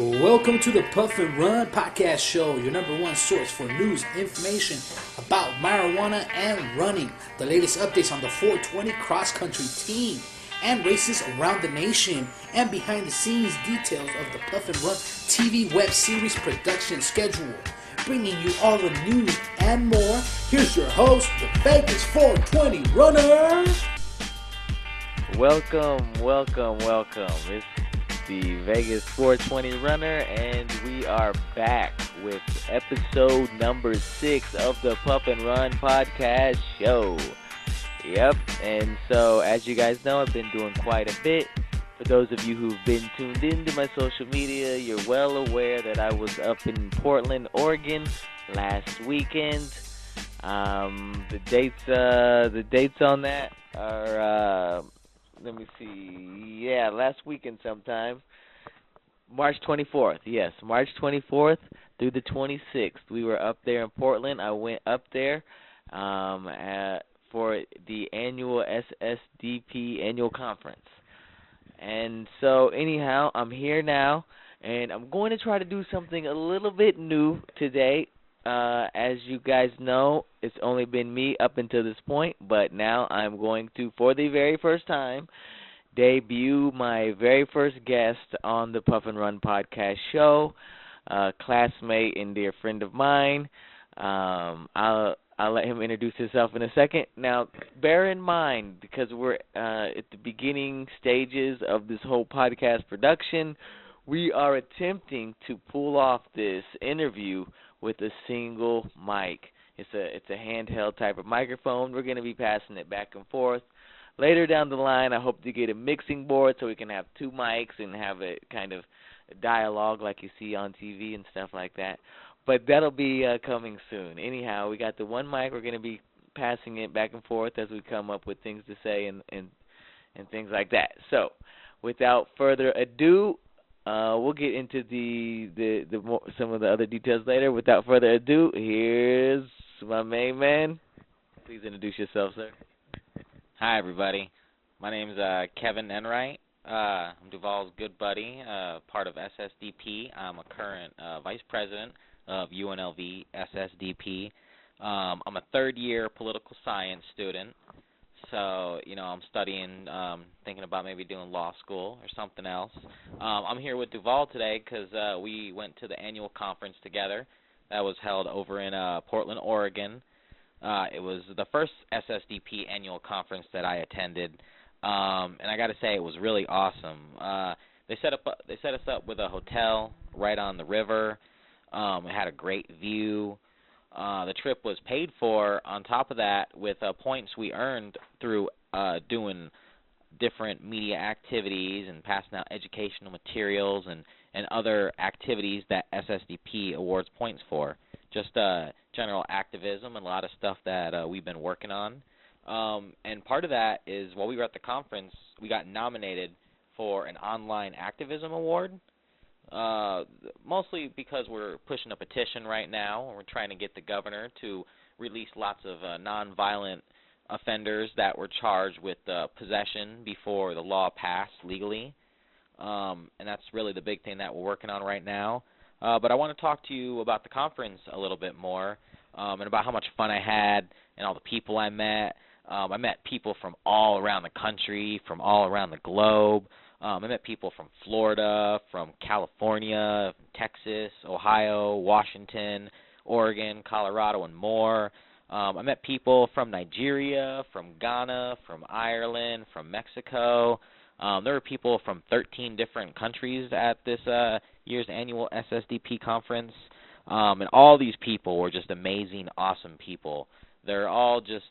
Welcome to the Puff and Run podcast show, your number one source for news, information about marijuana and running, the latest updates on the 420 cross-country team, and races around the nation, and behind the scenes details of the Puff and Run TV web series production schedule. Bringing you all the news and more, here's your host, the Vegas 420 Runner. Welcome. It's the Vegas 420 Runner, and we are back with episode number 6 of the Puff and Run podcast show. Yep, and so as you guys know, I've been doing quite a bit. For those of you who've been tuned into my social media, you're well aware that I was up in Portland, Oregon last weekend. The dates on that are let me see. Yeah, last weekend sometime. March 24th. Yes, March 24th through the 26th. We were up there in Portland. I went up there for the annual SSDP annual conference. And so anyhow, I'm here now, and I'm going to try to do something a little bit new today. As you guys know, it's only been me up until this point, but now I'm going to, for the very first time, debut my very first guest on the Puff and Run podcast show, a classmate and dear friend of mine. I'll let him introduce himself in a second. Now, bear in mind, because we're at the beginning stages of this whole podcast production, we are attempting to pull off this interview with a single mic. It's a handheld type of microphone. We're going to be passing it back and forth. Later down the line, I hope to get a mixing board so we can have 2 mics and have a kind of dialogue like you see on TV and stuff like that. But that'll be coming soon. Anyhow, we got the 1 mic. We're going to be passing it back and forth as we come up with things to say and things like that. So, without further ado, we'll get into some of the other details later. Without further ado, here's my main man. Please introduce yourself, sir. Hi, everybody. My name's Kevin Enright. I'm Duval's good buddy, part of SSDP. I'm a current vice president of UNLV SSDP. I'm a third-year political science student. So, I'm studying, thinking about maybe doing law school or something else. I'm here with Duval today because we went to the annual conference together that was held over in Portland, Oregon. It was the first SSDP annual conference that I attended, and I got to say it was really awesome. They set us up with a hotel right on the river. It had a great view. The trip was paid for, on top of that, with points we earned through doing different media activities and passing out educational materials and other activities that SSDP awards points for. Just general activism and a lot of stuff that we've been working on. And part of that is, while we were at the conference, we got nominated for an online activism award. Mostly because we're pushing a petition right now, and we're trying to get the governor to release lots of nonviolent offenders that were charged with possession before the law passed legally. And that's really the big thing that we're working on right now. But I want to talk to you about the conference a little bit more, and about how much fun I had and all the people I met. I met people from all around the country, from all around the globe. I met people from Florida, from California, Texas, Ohio, Washington, Oregon, Colorado, and more. I met people from Nigeria, from Ghana, from Ireland, from Mexico. There were people from 13 different countries at this year's annual SSDP conference. And all these people were just amazing, awesome people. They're all just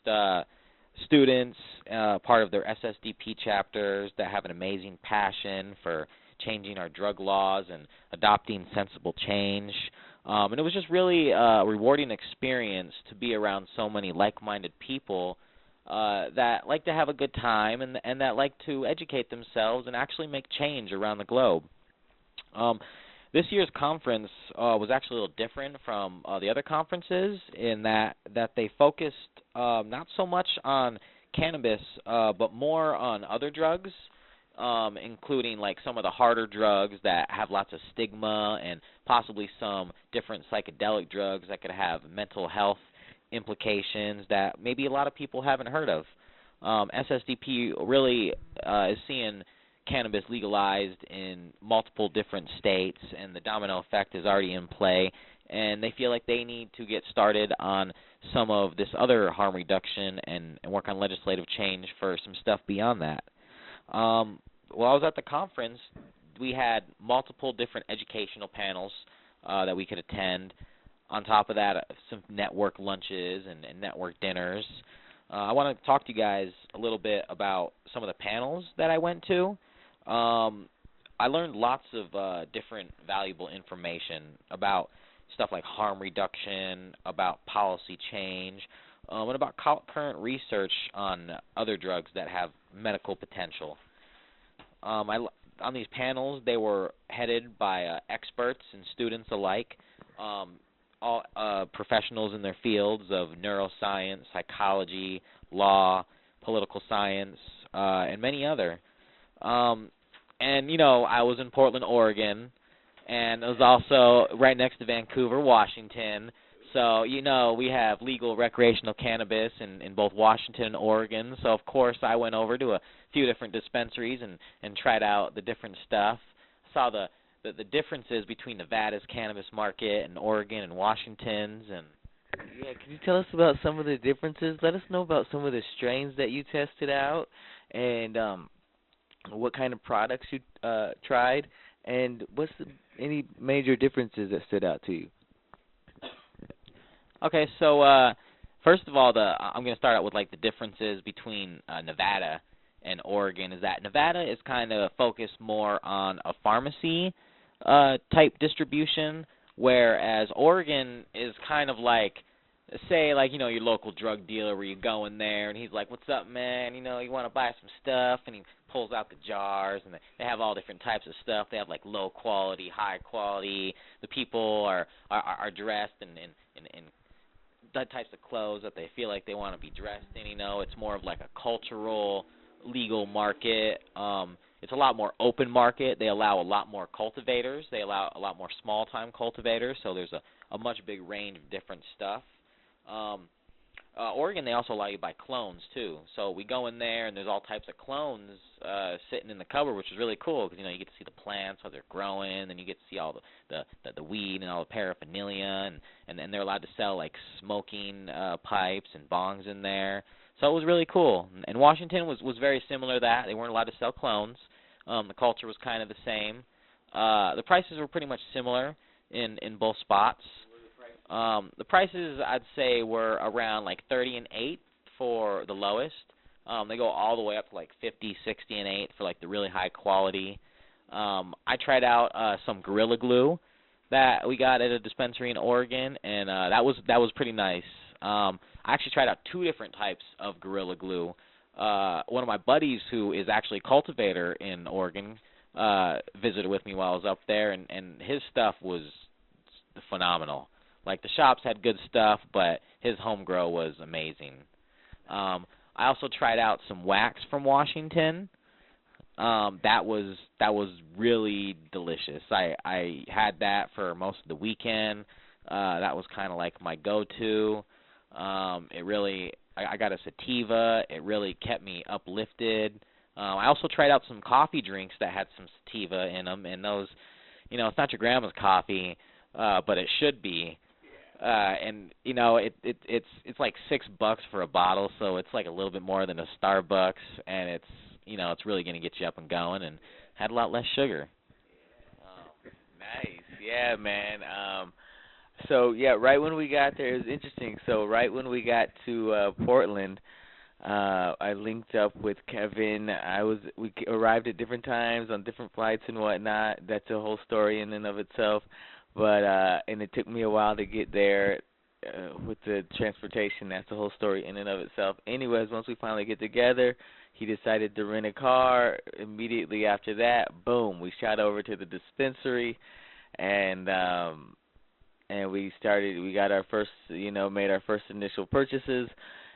students, part of their SSDP chapters that have an amazing passion for changing our drug laws and adopting sensible change. And it was just really a rewarding experience to be around so many like-minded people that like to have a good time and that like to educate themselves and actually make change around the globe. This year's conference was actually a little different from the other conferences in that they focused not so much on cannabis but more on other drugs. including like some of the harder drugs that have lots of stigma and possibly some different psychedelic drugs that could have mental health implications that maybe a lot of people haven't heard of. SSDP really is seeing cannabis legalized in multiple different states, and the domino effect is already in play, and they feel like they need to get started on some of this other harm reduction and work on legislative change for some stuff beyond that. While I was at the conference, we had multiple different educational panels that we could attend. On top of that, some network lunches and network dinners. I want to talk to you guys a little bit about some of the panels that I went to. I learned lots of different valuable information about stuff like harm reduction, about policy change, and about current research on other drugs that have medical potential. On these panels, they were headed by experts and students alike, all professionals in their fields of neuroscience, psychology, law, political science, and many other. And, you know, I was in Portland, Oregon, and it was also right next to Vancouver, Washington. So, you know, we have legal recreational cannabis in both Washington and Oregon. So, of course, I went over to a few different dispensaries and tried out the different stuff. Saw the differences between Nevada's cannabis market and Oregon and Washington's. And yeah, can you tell us about some of the differences? Let us know about some of the strains that you tested out and what kind of products you tried, and what's any major differences that stood out to you? Okay, so first of all, I'm going to start out with like the differences between Nevada and Oregon. Is that Nevada is kind of focused more on a pharmacy type distribution, whereas Oregon is kind of like, say, like, you know, your local drug dealer where you go in there and he's like, "What's up, man? You know, you want to buy some stuff?" And he pulls out the jars, and they have all different types of stuff. They have like low quality, high quality. The people are dressed in the types of clothes that they feel like they want to be dressed in. You know, it's more of like a cultural, legal market. It's a lot more open market. They allow a lot more cultivators. They allow a lot more small-time cultivators, so there's a much big range of different stuff. Oregon, they also allow you to buy clones, too. So we go in there, and there's all types of clones sitting in the cupboard, which is really cool because, you know, you get to see the plants, how they're growing, and you get to see all the weed and all the paraphernalia, and then they're allowed to sell, like, smoking pipes and bongs in there. So it was really cool. And Washington was very similar to that. They weren't allowed to sell clones. The culture was kind of the same. The prices were pretty much similar in both spots. The prices, I'd say, were around like 30 and 8 for the lowest. They go all the way up to like 50, 60 and 8 for like the really high quality. I tried out some Gorilla Glue that we got at a dispensary in Oregon, and that was pretty nice. I actually tried out 2 different types of Gorilla Glue. One of my buddies, who is actually a cultivator in Oregon, visited with me while I was up there, and his stuff was phenomenal. Like, the shops had good stuff, but his home grow was amazing. I also tried out some wax from Washington. That was really delicious. I had that for most of the weekend. That was kind of like my go-to. I got a sativa. It really kept me uplifted. I also tried out some coffee drinks that had some sativa in them, and those, you know, it's not your grandma's coffee, but it should be. And you know, it's like $6 for a bottle, so it's like a little bit more than a Starbucks, and it's, you know, it's really going to get you up and going, and had a lot less sugar. Nice, yeah, man. So yeah, right when we got there, it was interesting. So right when we got to Portland, I linked up with Kevin. We arrived at different times on different flights and whatnot. That's a whole story in and of itself. But and it took me a while to get there with the transportation. That's a whole story in and of itself. Anyways, once we finally get together, he decided to rent a car. Immediately after that, boom, we shot over to the dispensary, and we started. We got our first, you know, made our first initial purchases.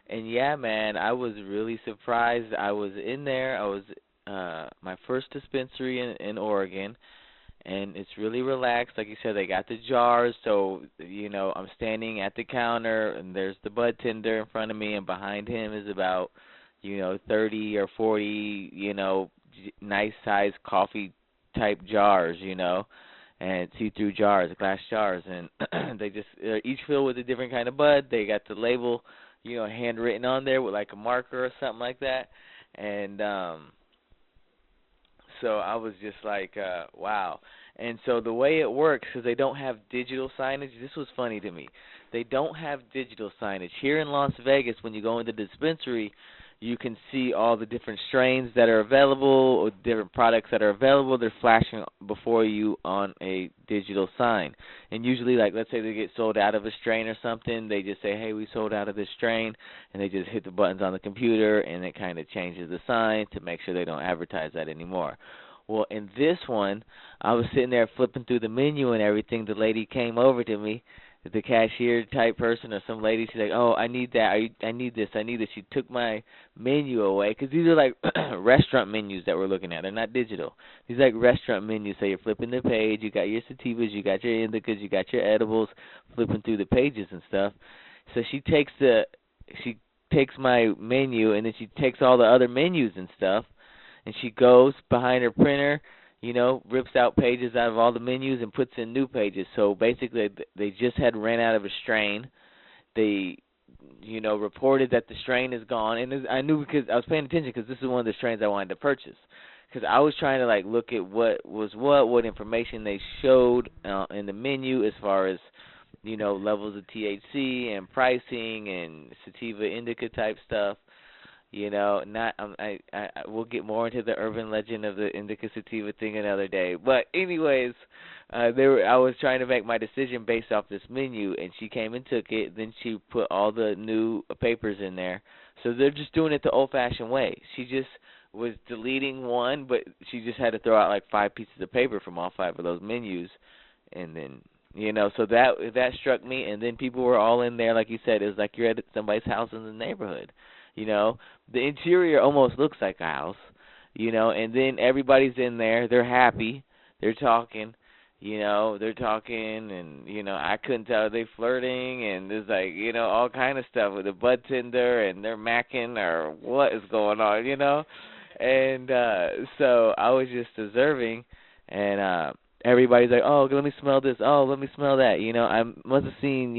And yeah, man, I was really surprised. I was in there. my first dispensary in Oregon, and it's really relaxed. Like you said, they got the jars, so I'm standing at the counter, and there's the bud tender in front of me, and behind him is about 30 or 40 nice sized coffee type jars, and see-through jars, glass jars, and they're each filled with a different kind of bud. They got the label, handwritten on there with like a marker or something like that, and so I was just like, wow. And so the way it works, because they don't have digital signage, this was funny to me. They don't have digital signage. Here in Las Vegas, when you go into the dispensary, you can see all the different strains that are available or different products that are available. They're flashing before you on a digital sign. And usually, like, let's say they get sold out of a strain or something, they just say, hey, we sold out of this strain, and they just hit the buttons on the computer, and it kind of changes the sign to make sure they don't advertise that anymore. Well, in this one, I was sitting there flipping through the menu and everything. The lady came over to me, the cashier type person or some lady. She's like, oh, I need that. I need this. I need this. She took my menu away because these are like restaurant menus that we're looking at. They're not digital. These are like restaurant menus. So you're flipping the page. You got your sativas. You got your indicas. You got your edibles, flipping through the pages and stuff. So she takes my menu, and then she takes all the other menus and stuff, and she goes behind her printer, rips out pages out of all the menus and puts in new pages. So basically, they just had ran out of a strain. They, reported that the strain is gone. And I knew because I was paying attention because this is one of the strains I wanted to purchase. Because I was trying to, like, look at what information they showed in the menu as far as, levels of THC and pricing and sativa indica type stuff. I we'll get more into the urban legend of the indica sativa thing another day. But anyways, I was trying to make my decision based off this menu, and she came and took it. Then she put all the new papers in there. So they're just doing it the old-fashioned way. She just was deleting one, but she just had to throw out like 5 pieces of paper from all 5 of those menus, and then. So that struck me, and then people were all in there, like you said. It was like you're at somebody's house in the neighborhood. The interior almost looks like a house, and then everybody's in there. They're happy. They're talking, and, I couldn't tell, are they flirting? And there's like, all kind of stuff with the bud tender, and they're macking, or what is going on, And so I was just observing, and everybody's like, oh, let me smell this. Oh, let me smell that. I must have seen,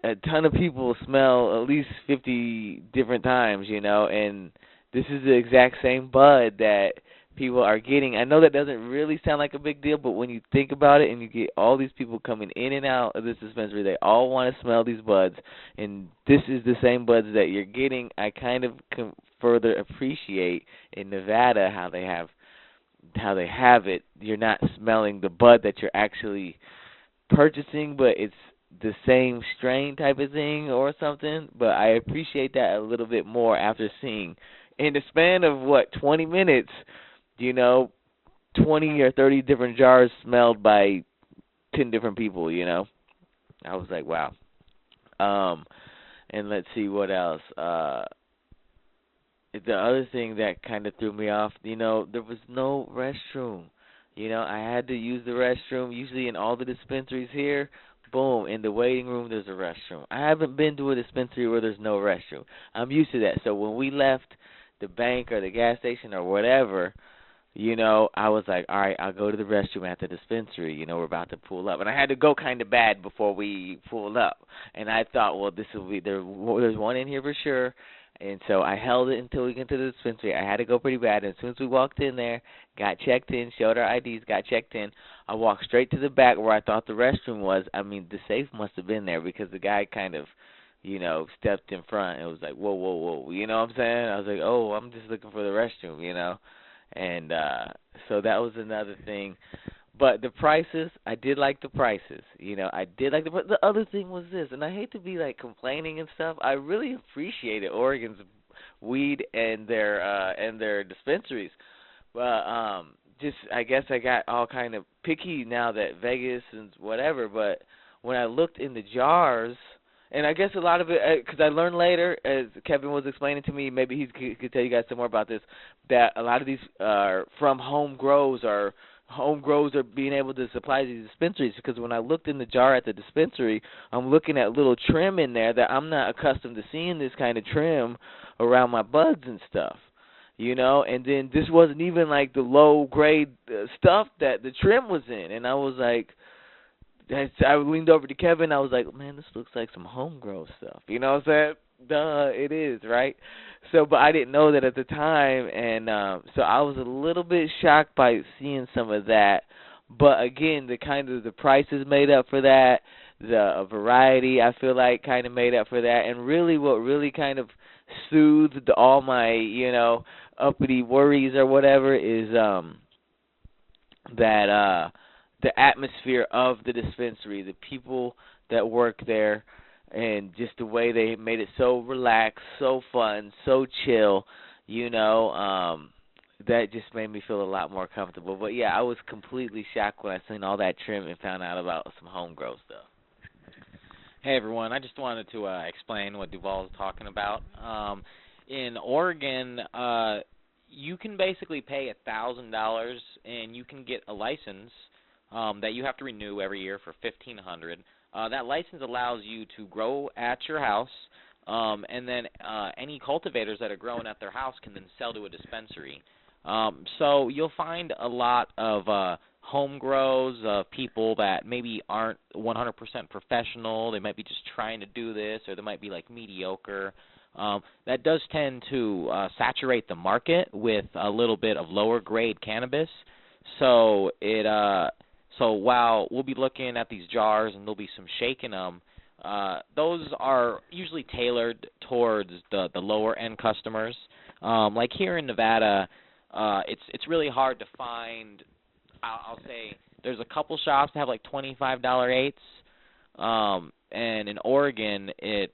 a ton of people smell at least 50 different times, and this is the exact same bud that people are getting. I know that doesn't really sound like a big deal, but when you think about it and you get all these people coming in and out of this dispensary, they all want to smell these buds, and this is the same buds that you're getting. I kind of can further appreciate in Nevada how they have it. You're not smelling the bud that you're actually purchasing, but it's the same strain type of thing or something. But I appreciate that a little bit more after seeing, in the span of 20 minutes, 20 or 30 different jars smelled by 10 different people. I was like, wow. And let's see what else. The other thing that kind of threw me off, there was no restroom. I had to use the restroom. Usually in all the dispensaries here, boom, in the waiting room there's a restroom. I haven't been to a dispensary where there's no restroom. I'm used to that. So when we left the bank or the gas station or whatever, I was like, all right, I'll go to the restroom at the dispensary. We're about to pull up. And I had to go kind of bad before we pulled up. And I thought, well, there's one in here for sure. And so I held it until we get to the dispensary. I had to go pretty bad. And as soon as we walked in there, got checked in, showed our IDs, got checked in, I walked straight to the back where I thought the restroom was. I mean, the safe must have been there because the guy kind of, stepped in front. It was like, whoa, whoa, whoa. You know what I'm saying? I was like, oh, I'm just looking for the restroom, And so that was another thing. But the prices, I did like the prices. I did like the other thing was this, and I hate to be like complaining and stuff. I really appreciated Oregon's weed and their dispensaries. But just I guess I got all kind of picky now that Vegas and whatever. But when I looked in the jars, And I guess a lot of it, because I learned later, as Kevin was explaining to me, maybe he could tell you guys some more about this, that a lot of these are from home grows, or home grows are being able to supply these dispensaries. Because when I looked in the jar at the dispensary, I'm looking at little trim in there that I'm not accustomed to seeing this kind of trim around my buds and stuff. You know, and then this wasn't even like the low grade stuff that the trim was in, and I was like, I leaned over to Kevin. I was like, man, this looks like some homegrown stuff. You know what I'm saying? Duh, it is, right? So, but I didn't know that at the time, and so I was a little bit shocked by seeing some of that. But again, the prices made up for that. The variety, I feel like, kind of made up for that. And really, what really kind of soothed all my, uppity worries or whatever is that the atmosphere of the dispensary, the people that work there, and just the way they made it so relaxed, so fun, so chill, that just made me feel a lot more comfortable. But yeah, I was completely shocked when I seen all that trim and found out about some homegrown stuff. Hey everyone, I just wanted to explain what Duval is talking about. In Oregon, you can basically pay $1,000 and you can get a license that you have to renew every year for $1,500. That license allows you to grow at your house, and then any cultivators that are growing at their house can then sell to a dispensary. So you'll find a lot of home grows of people that maybe aren't 100% professional. They might be just trying to do this, or they might be like mediocre. That does tend to saturate the market with a little bit of lower grade cannabis. So so while we'll be looking at these jars and there'll be some shake in them, those are usually tailored towards the lower end customers. Like here in Nevada, it's really hard to find. I'll say there's a couple shops that have like $25 eighths, and in Oregon it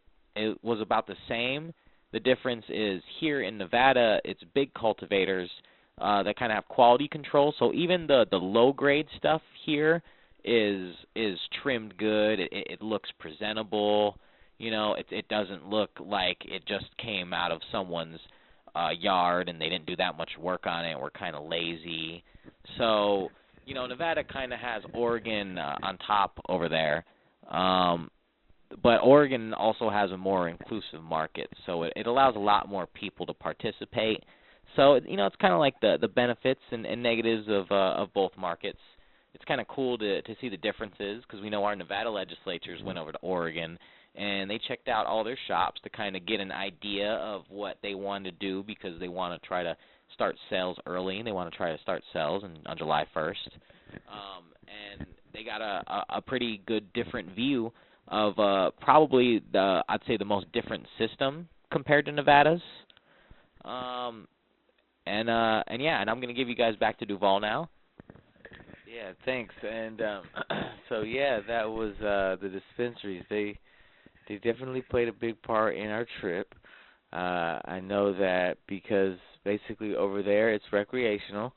was about the same. The difference is here in Nevada, it's big cultivators that kind of have quality control. So even the low grade stuff here is trimmed good. It looks presentable. It doesn't look like it just came out of someone's yard and they didn't do that much work on it. We're kind of lazy. So Nevada kind of has Oregon on top over there. But Oregon also has a more inclusive market, so it allows a lot more people to participate. So it's kind of like the benefits and negatives of both markets. It's kind of cool to see the differences, because we know our Nevada legislatures went over to Oregon and they checked out all their shops to kind of get an idea of what they wanted to do, because they want to try to start sales early. They want to try to start sales on July 1st, and they got a pretty good different view of probably I'd say the most different system compared to Nevada's. And I'm going to give you guys back to Duval now. Yeah, thanks. And so yeah, that was the dispensaries. They definitely played a big part in our trip. I know that because basically over there it's recreational.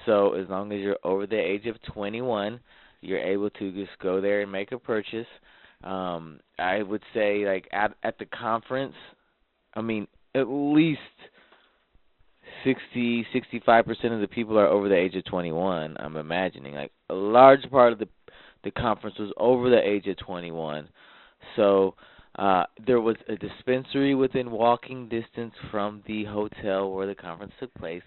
So as long as you're over the age of 21, you're able to just go there and make a purchase. I would say, like, at the conference, I mean, at least 65% of the people are over the age of 21, I'm imagining. Like, a large part of the conference was over the age of 21. So there was a dispensary within walking distance from the hotel where the conference took place.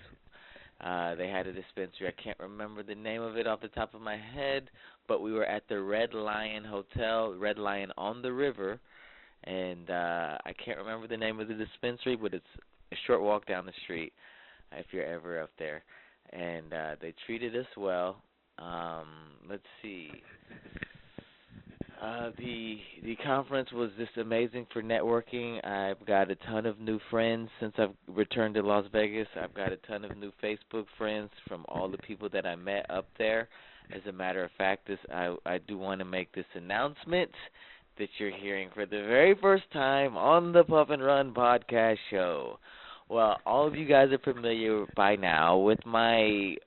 They had a dispensary. I can't remember the name of it off the top of my head, but we were at the Red Lion Hotel, Red Lion on the river, and I can't remember the name of the dispensary, but it's a short walk down the street if you're ever up there. And they treated us well. Let's see. The conference was just amazing for networking. I've got a ton of new friends since I've returned to Las Vegas. I've got a ton of new Facebook friends from all the people that I met up there. As a matter of fact, I do want to make this announcement that you're hearing for the very first time on the Puff and Run podcast show. Well, all of you guys are familiar by now with my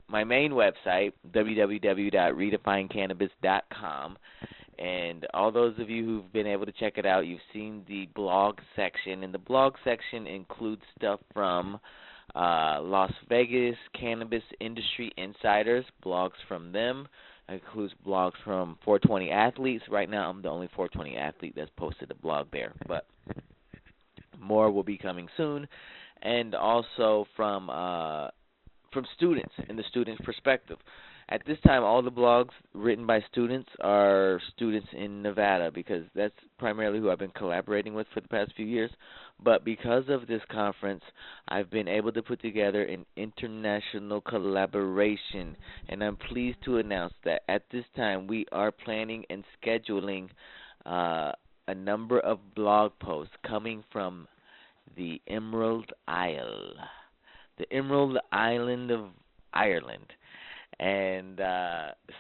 main website, www.redefinecannabis.com. And all those of you who've been able to check it out, you've seen the blog section, and the blog section includes stuff from Las Vegas cannabis industry insiders, blogs from them. It includes blogs from 420 athletes. Right now, I'm the only 420 athlete that's posted a blog there, but more will be coming soon. And also from students and the students' perspective. At this time, all the blogs written by students are students in Nevada because that's primarily who I've been collaborating with for the past few years. But because of this conference, I've been able to put together an international collaboration, and I'm pleased to announce that at this time we are planning and scheduling a number of blog posts coming from the Emerald Isle, the Emerald Island of Ireland. And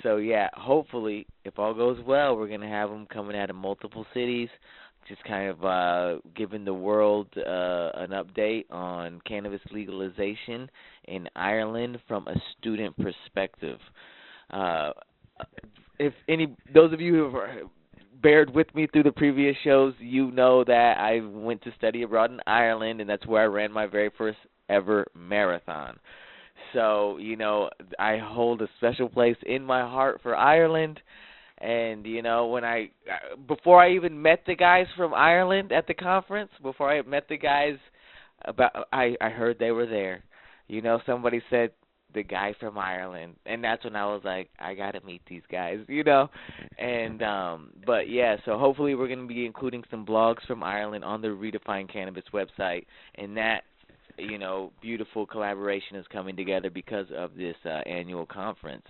so, yeah, hopefully, if all goes well, we're going to have them coming out of multiple cities, just kind of giving the world an update on cannabis legalization in Ireland from a student perspective. Those of you who have bared with me through the previous shows, you know that I went to study abroad in Ireland, and that's where I ran my very first ever marathon. So, you know, I hold a special place in my heart for Ireland. And, you know, before I even met the guys from Ireland at the conference, before I met the guys, I heard they were there. You know, somebody said, the guy from Ireland. And that's when I was like, I got to meet these guys, you know. And, but, yeah, so hopefully we're going to be including some blogs from Ireland on the Redefine Cannabis website. And that, you know, beautiful collaboration is coming together because of this annual conference.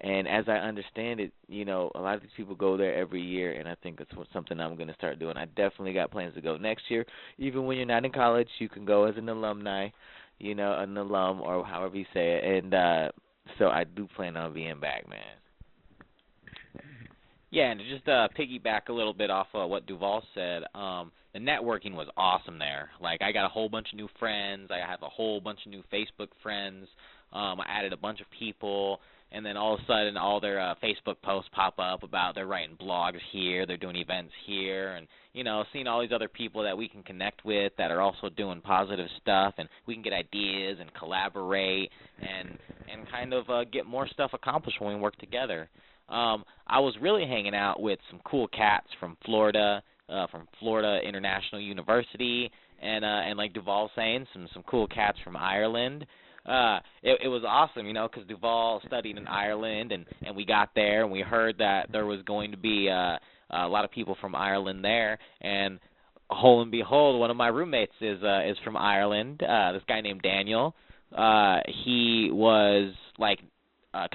And as I understand it, you know, a lot of these people go there every year, and I think that's something I'm going to start doing. I definitely got plans to go next year. Even when you're not in college, you can go as an alumni, you know, an alum or however you say it. And so I do plan on being back, man. Yeah, and to just piggyback a little bit off of what Duval said, the networking was awesome there. Like, I got a whole bunch of new friends. I have a whole bunch of new Facebook friends. I added a bunch of people, and then all of a sudden all their Facebook posts pop up about they're writing blogs here, they're doing events here, and, you know, seeing all these other people that we can connect with that are also doing positive stuff, and we can get ideas and collaborate and kind of get more stuff accomplished when we work together. I was really hanging out with some cool cats from Florida International University, and like Duval's saying, some cool cats from Ireland. It was awesome, you know, because Duval studied in Ireland, and we got there, and we heard that there was going to be a lot of people from Ireland there, and lo and behold, one of my roommates is from Ireland, this guy named Daniel. He was like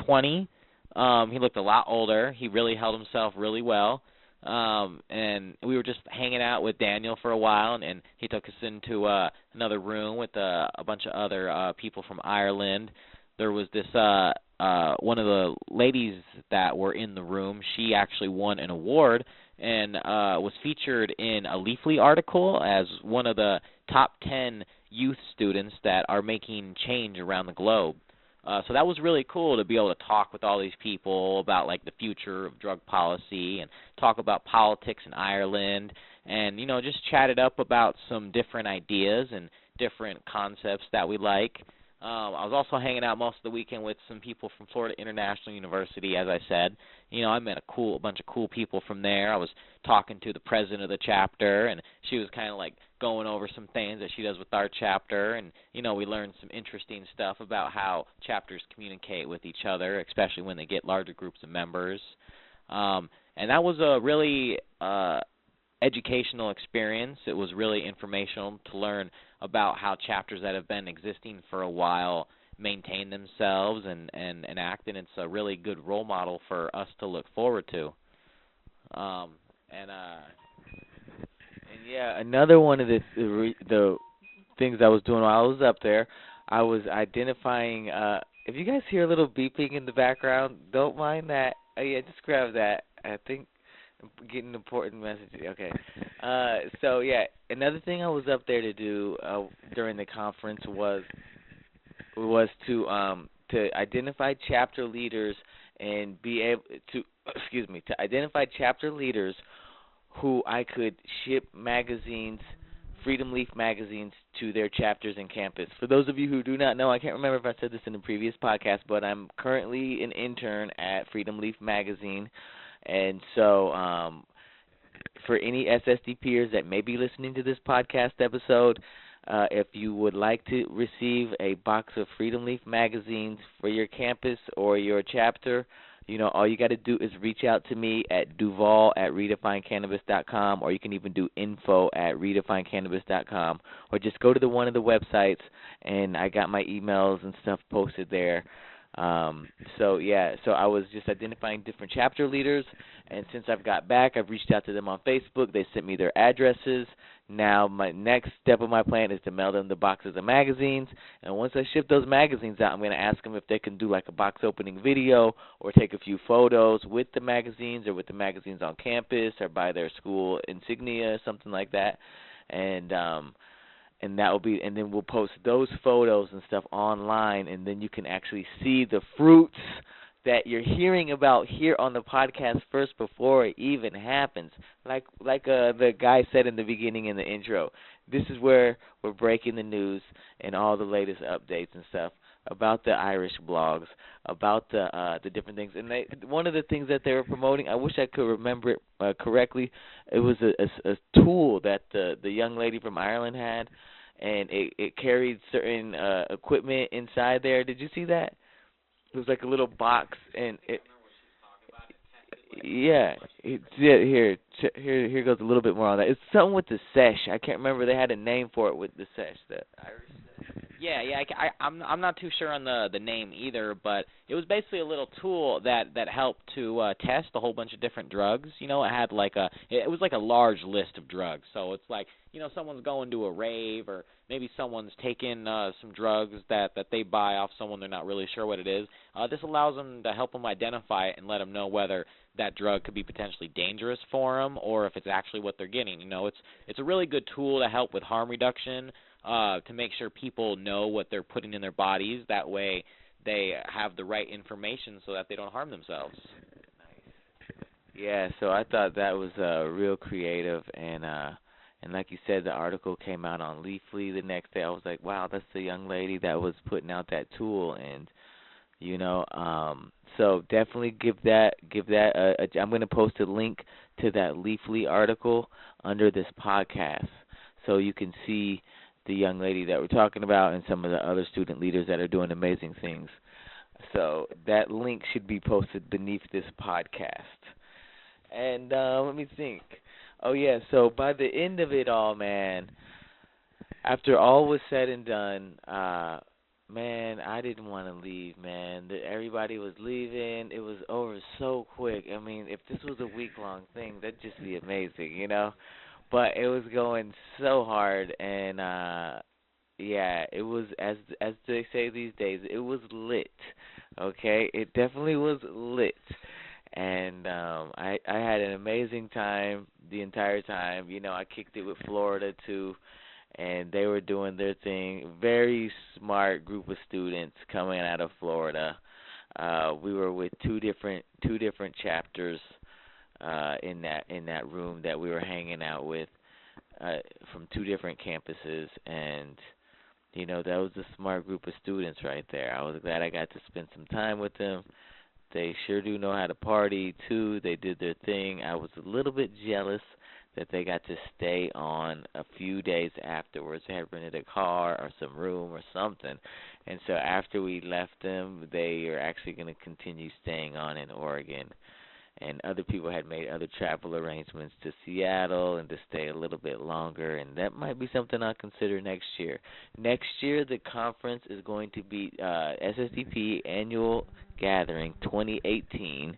20. He looked a lot older. He really held himself really well. And we were just hanging out with Daniel for a while, and he took us into another room with a bunch of other people from Ireland. There was this one of the ladies that were in the room. She actually won an award and was featured in a Leafly article as one of the top 10 youth students that are making change around the globe. So that was really cool to be able to talk with all these people about, like, the future of drug policy and talk about politics in Ireland and, you know, just chat it up about some different ideas and different concepts that we like. I was also hanging out most of the weekend with some people from Florida International University, as I said. You know, I met a bunch of cool people from there. I was talking to the president of the chapter, and she was kind of like going over some things that she does with our chapter. And, you know, we learned some interesting stuff about how chapters communicate with each other, especially when they get larger groups of members. And that was a really educational experience. It was really informational to learn about how chapters that have been existing for a while maintain themselves and act, and it's a really good role model for us to look forward to. And yeah, another one of the things I was doing while I was up there, I was identifying. If you guys hear a little beeping in the background, don't mind that. Yeah, just grab that. I think I'm getting an important message. Okay. So yeah, another thing I was up there to do during the conference was to identify chapter leaders and be able to, to identify chapter leaders who I could ship magazines, Freedom Leaf magazines, to their chapters and campus. For those of you who do not know, I can't remember if I said this in the previous podcast, but I'm currently an intern at Freedom Leaf magazine, and so for any SSDPers that may be listening to this podcast episode, if you would like to receive a box of Freedom Leaf magazines for your campus or your chapter, all you got to do is reach out to me at duval@redefinecannabis.com, or you can even do info@redefinecannabis.com, or just go to one of the websites, and I got my emails and stuff posted there. So I was just identifying different chapter leaders, and since I've got back, I've reached out to them on Facebook. They sent me their addresses. Now my next step of my plan is to mail them the boxes of magazines, and once I ship those magazines out, I'm going to ask them if they can do like a box opening video or take a few photos with the magazines or with the magazines on campus or by their school insignia, something like that, and that will be, and then we'll post those photos and stuff online, and then you can actually see the fruits that you're hearing about here on the podcast first before it even happens. Like the guy said in the beginning in the intro, this is where we're breaking the news and all the latest updates and stuff about the Irish blogs, about the different things. And one of the things that they were promoting, I wish I could remember it correctly, it was a tool that the young lady from Ireland had, and it carried certain equipment inside there. Did you see that? It was like a little box, and here goes a little bit more on that. It's something with the sesh. I can't remember. They had a name for it with the sesh, the Irish sesh. I'm not too sure on the name either, but it was basically a little tool that helped to test a whole bunch of different drugs. It had it was like a large list of drugs. So it's like, someone's going to a rave, or maybe someone's taking some drugs that they buy off someone they're not really sure what it is. This allows them to help them identify it and let them know whether that drug could be potentially dangerous for them or if it's actually what they're getting. It's a really good tool to help with harm reduction, to make sure people know what they're putting in their bodies. That way they have the right information so that they don't harm themselves. Yeah, so I thought that was real creative, and like you said, the article came out on Leafly the next day. I was like, wow, that's the young lady that was putting out that tool, and so definitely give that I'm going to post a link to that Leafly article under this podcast, so you can see the young lady that we're talking about and some of the other student leaders that are doing amazing things. So that link should be posted beneath this podcast. And let me think. Oh, yeah, so by the end of it all, man, after all was said and done, man, I didn't want to leave, man. Everybody was leaving. It was over so quick. I mean, if this was a week-long thing, that'd just be amazing, But it was going so hard, and it was, as they say these days, it was lit. Okay, it definitely was lit, and I had an amazing time the entire time. I kicked it with Florida too, and they were doing their thing. Very smart group of students coming out of Florida. We were with two different chapters in that room that we were hanging out with, from two different campuses, and that was a smart group of students right there. I was glad I got to spend some time with them. They sure do know how to party too. They did their thing. I was a little bit jealous that they got to stay on a few days afterwards. They had rented a car or some room or something, and so after we left them, they are actually going to continue staying on in Oregon. And other people had made other travel arrangements to Seattle and to stay a little bit longer, and that might be something I'll consider next year. Next year, the conference is going to be SSDP Annual Gathering 2018.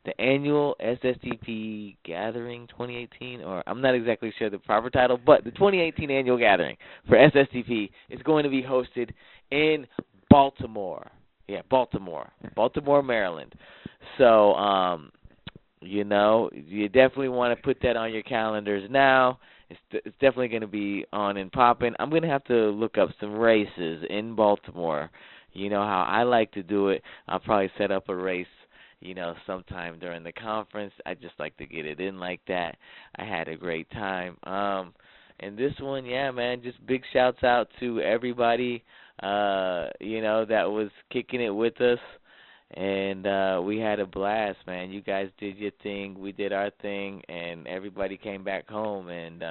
The Annual SSDP Gathering 2018, or I'm not exactly sure the proper title, but the 2018 Annual Gathering for SSDP is going to be hosted in Baltimore. Yeah, Baltimore, Maryland. So, you definitely want to put that on your calendars now. It's definitely going to be on and popping. I'm going to have to look up some races in Baltimore. You know how I like to do it. I'll probably set up a race sometime during the conference. I just like to get it in like that. I had a great time. And this one, yeah, man, just big shouts out to everybody, that was kicking it with us. And we had a blast, man. You guys did your thing, we did our thing, and everybody came back home. And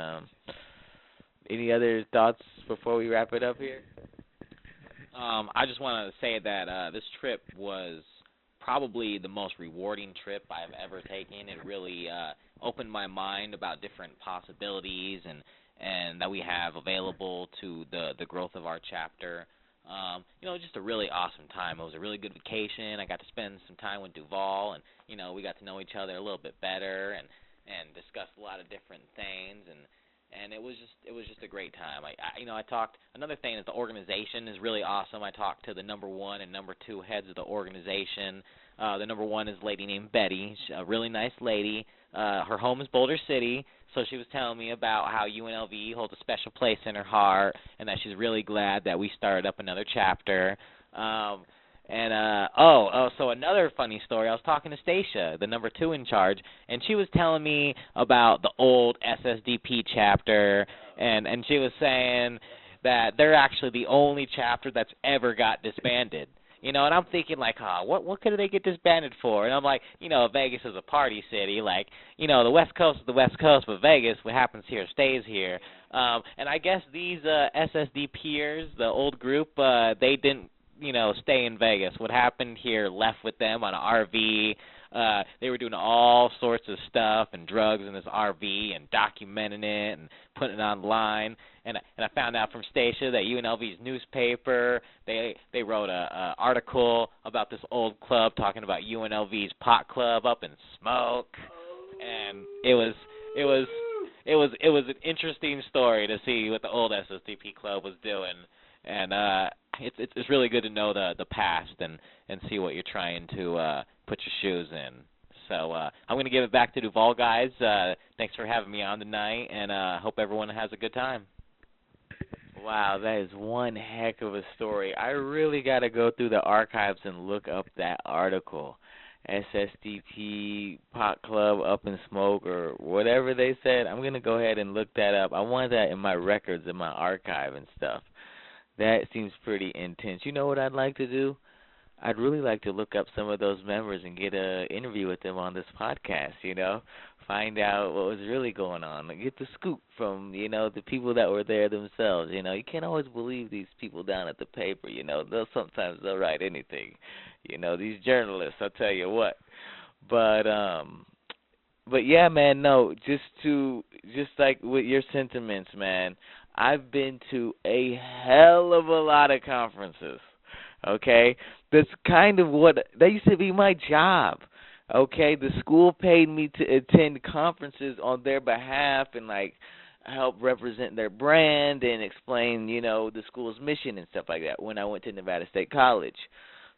any other thoughts before we wrap it up here? I just want to say that this trip was probably the most rewarding trip I've ever taken. It really opened my mind about different possibilities and that we have available to the growth of our chapter. Just a really awesome time. It was a really good vacation. I got to spend some time with Duval, and we got to know each other a little bit better and discuss a lot of different things, and it was just a great time. I talked. Another thing is the organization is really awesome. I talked to the number 1 and number 2 heads of the organization. The number 1 is a lady named Betty. She's a really nice lady. Her home is Boulder City, so she was telling me about how UNLV holds a special place in her heart, and that she's really glad that we started up another chapter. So another funny story, I was talking to Stacia, the number 2 in charge, and she was telling me about the old SSDP chapter, and she was saying that they're actually the only chapter that's ever got disbanded. And I'm thinking, like, what could they get disbanded for? And I'm like, Vegas is a party city. Like, the West Coast is the West Coast, but Vegas, what happens here stays here. And I guess these SSDPers, the old group, they didn't, stay in Vegas. What happened here left with them on an RV. They were doing all sorts of stuff and drugs in this RV and documenting it and putting it online. And I found out from Stacia that UNLV's newspaper, they wrote a article about this old club talking about UNLV's pot club up in Smoke. And it was an interesting story to see what the old SSDP club was doing. And it's really good to know the past and see what you're trying to put your shoes in. So I'm going to give it back to Duval, guys. Thanks for having me on tonight, and hope everyone has a good time. Wow, that is one heck of a story. I really got to go through the archives and look up that article. SSDP Pot Club Up in Smoke or whatever they said. I'm going to go ahead and look that up. I want that in my records, in my archive and stuff. That seems pretty intense. You know what I'd like to do? I'd really like to look up some of those members and get an interview with them on this podcast, find out what was really going on, and get the scoop from, the people that were there themselves. You can't always believe these people down at the paper, sometimes they'll write anything. These journalists, I'll tell you what. But yeah, man, no, just like with your sentiments, man, I've been to a hell of a lot of conferences, okay? That's kind of that used to be my job, okay? The school paid me to attend conferences on their behalf and, help represent their brand and explain, the school's mission and stuff like that when I went to Nevada State College.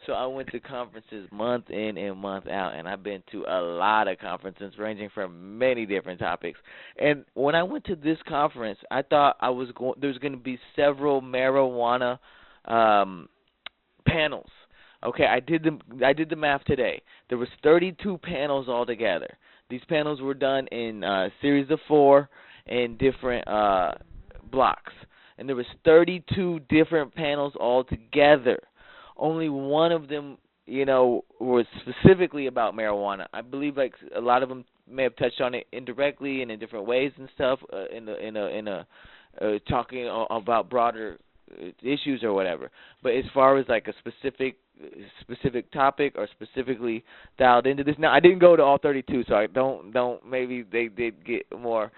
So I went to conferences month in and month out, and I've been to a lot of conferences ranging from many different topics. And when I went to this conference, I thought there's going to be several marijuana panels. Okay, I did the math today. There was 32 panels altogether. These panels were done in series of 4 in different blocks, and there was 32 different panels altogether. Only one of them, was specifically about marijuana. I believe a lot of them may have touched on it indirectly and in different ways and stuff, talking about broader issues or whatever. But as far as a specific topic or specifically dialed into this, now I didn't go to all 32, so I don't maybe they did get more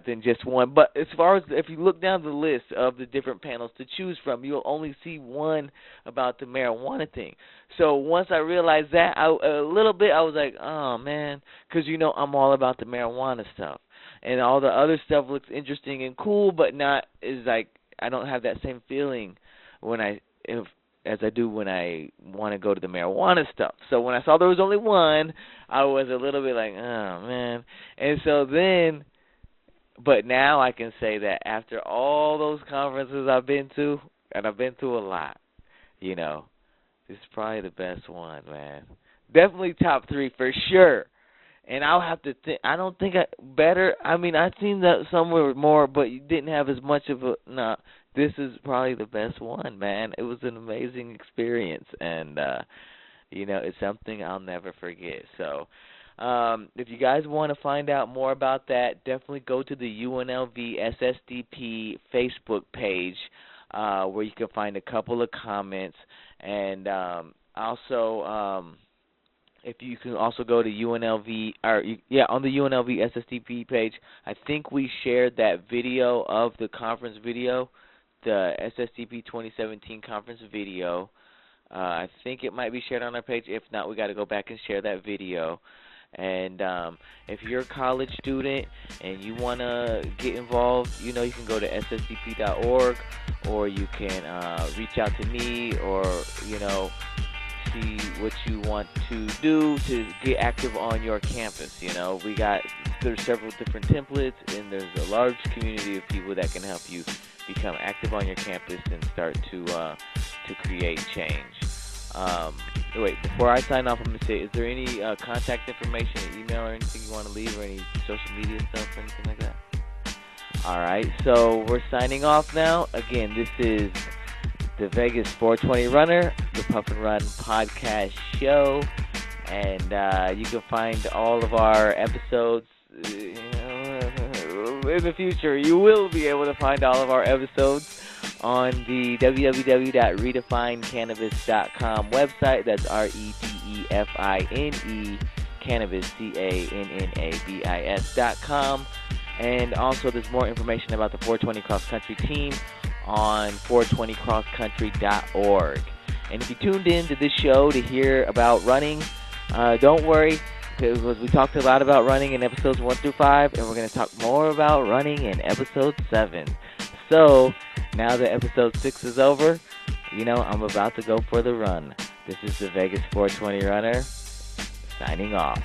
than just one. But as far as if you look down the list of the different panels to choose from, you'll only see one about the marijuana thing. So once I realized that, I was like, oh man, because I'm all about the marijuana stuff, and all the other stuff looks interesting and cool, but not is I don't have that same feeling as I do when I want to go to the marijuana stuff. So when I saw there was only one, I was a little bit like, oh man, and so then. But now I can say that after all those conferences I've been to, and I've been to a lot, this is probably the best one, man. definitely top 3 for sure. And I'll have to think. I don't think better. I mean, I've seen that somewhere more, but you didn't have as much of a. Nah, this is probably the best one, man. It was an amazing experience, and it's something I'll never forget. So, if you guys want to find out more about that, definitely go to the UNLV SSDP Facebook page, where you can find a couple of comments, and also. If you can also go to UNLV, on the UNLV SSDP page, I think we shared that video of the conference video, the SSDP 2017 conference video. I think it might be shared on our page. If not, we got to go back and share that video. And if you're a college student and you want to get involved, you can go to ssdp.org, or you can reach out to me, or, see what you want to do to get active on your campus. There's several different templates, and there's a large community of people that can help you become active on your campus and start to create change. Wait, before I sign off, I'm going to say, is there any contact information, email, or anything you want to leave, or any social media stuff or anything like that? All right, so we're signing off now. Again, this is the Vegas 420 Runner, the Puff and Run podcast show, and you can find all of our episodes in the future. You will be able to find all of our episodes on the www.redefinecannabis.com website. That's REDEFINE cannabis, CANNABIS.com. And also there's more information about the 420 Cross Country team on 420crosscountry.org. And if you tuned in to this show to hear about running, don't worry, because we talked a lot about running in episodes 1 through 5, and we're going to talk more about running in episode 7. So, now that episode 6 is over, I'm about to go for the run. This is the Vegas 420 Runner, signing off.